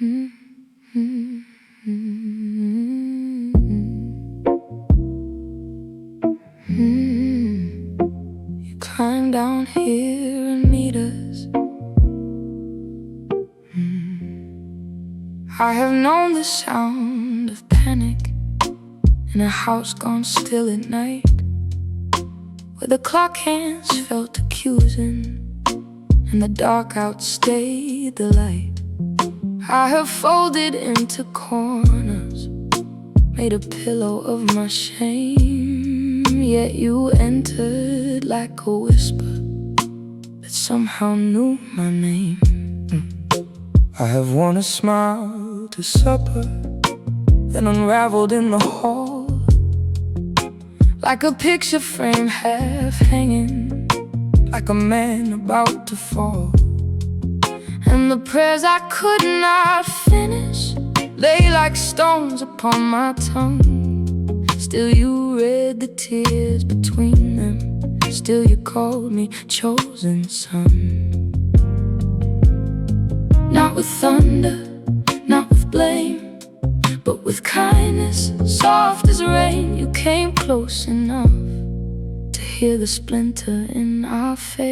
You climb down here and meet us. I have known the sound of panic in a house gone still at night, where the clock hands felt accusing and the dark outstayed the light. I have folded into corners, made a pillow of my shame, yet you entered like a whisper that somehow knew my name. I have worn a smile to supper, then unraveled in the hall, like a picture frame half hanging, like a man about to fall. And the prayers I could not finish lay like stones upon my tongue. Still you read the tears between them, still you called me chosen son. Not with thunder, not with blame, but with kindness, soft as rain. You came close enough to hear the splinter in our faith.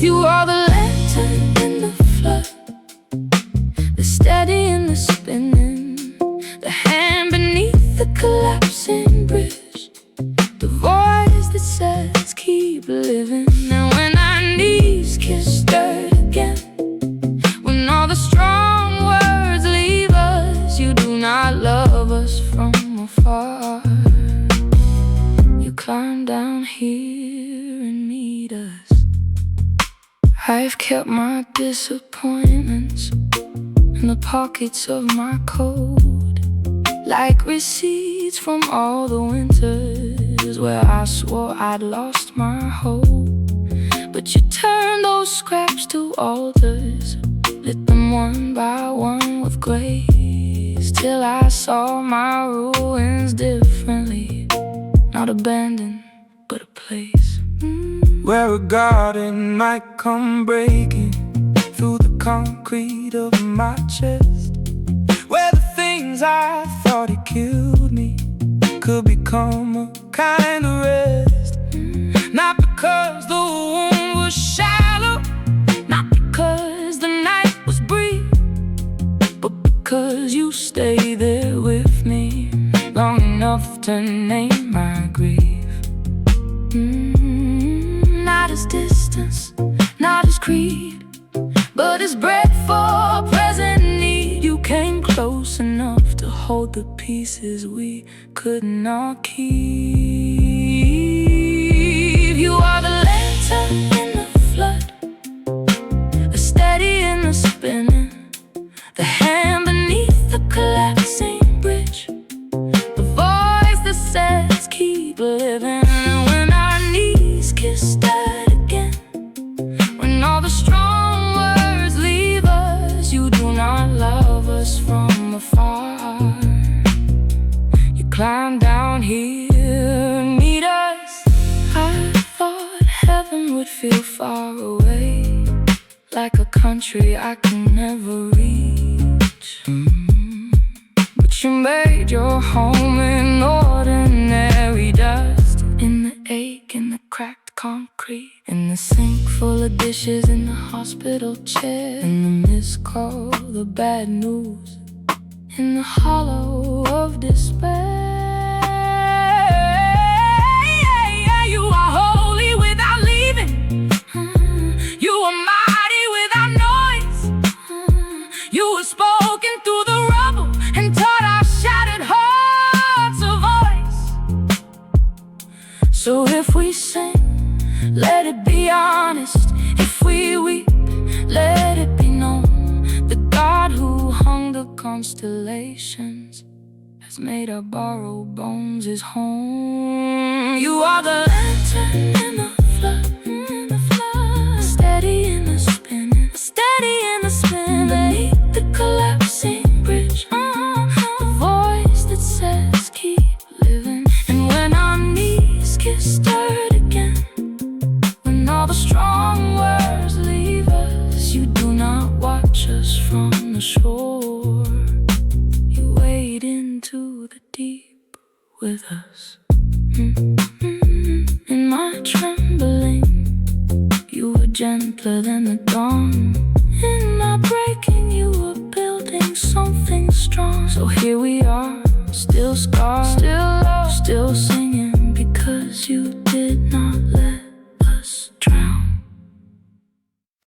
You are the lantern in the flood, the steady in the spinning, the hand beneath the collapsing bridge, the voice that says keep living. And when our knees kiss dirt again, when all the strong words leave us, you do not love us from afar. You climb down here and meet us. I've kept my disappointments in the pockets of my coat, like receipts from all the winters where I swore I'd lost my hope. But you turned those scraps to altars, lit them one by one with grace, till I saw my ruins differently, not abandoned, but a place where a garden might come breaking through the concrete of my chest, where the things I thought had killed me could become a kind of rest. Not because the wound was shallow, not because the night was brief, but because you stayed there with me long enough to name my grief. Not as distance, not as creed, but as bread for present need. You came close enough to hold the pieces we could not keep. You are the lantern in the flood, the steady in the spinning, the hand beneath the collapsing bridge, the voice that says keep living. And when our knees kiss dirt again, when all the strong words leave us, you do not love us from afar. You climb down here and meet us. I thought heaven would feel far away, like a country I can never reach. But you made your home in ordinary dust, in the ache, in the cracked concrete, in the sink full of dishes, in the hospital chair, in the missed call, the bad news, in the hollow of despair. You are holy without leaving, you are mighty without noise, you were spoken through the rubble and taught our shattered hearts a voice. So if we sing, let it be honest. If we weep, let it be known. The God who hung the constellations has made our borrowed bones his home. You are the lantern in the flood, steady in the spinning, steady in the spinning, beneath the collapsing bridge, the voice that says keep living. And when our knees kiss dirt again, when all the strong words leave us, you do not watch watch us from the shore. You wade into the deep with us. In my trembling, you were gentler than the dawn. In my breaking, you were building something strong. So here we are, still scarred, still lost, still singing, because you did not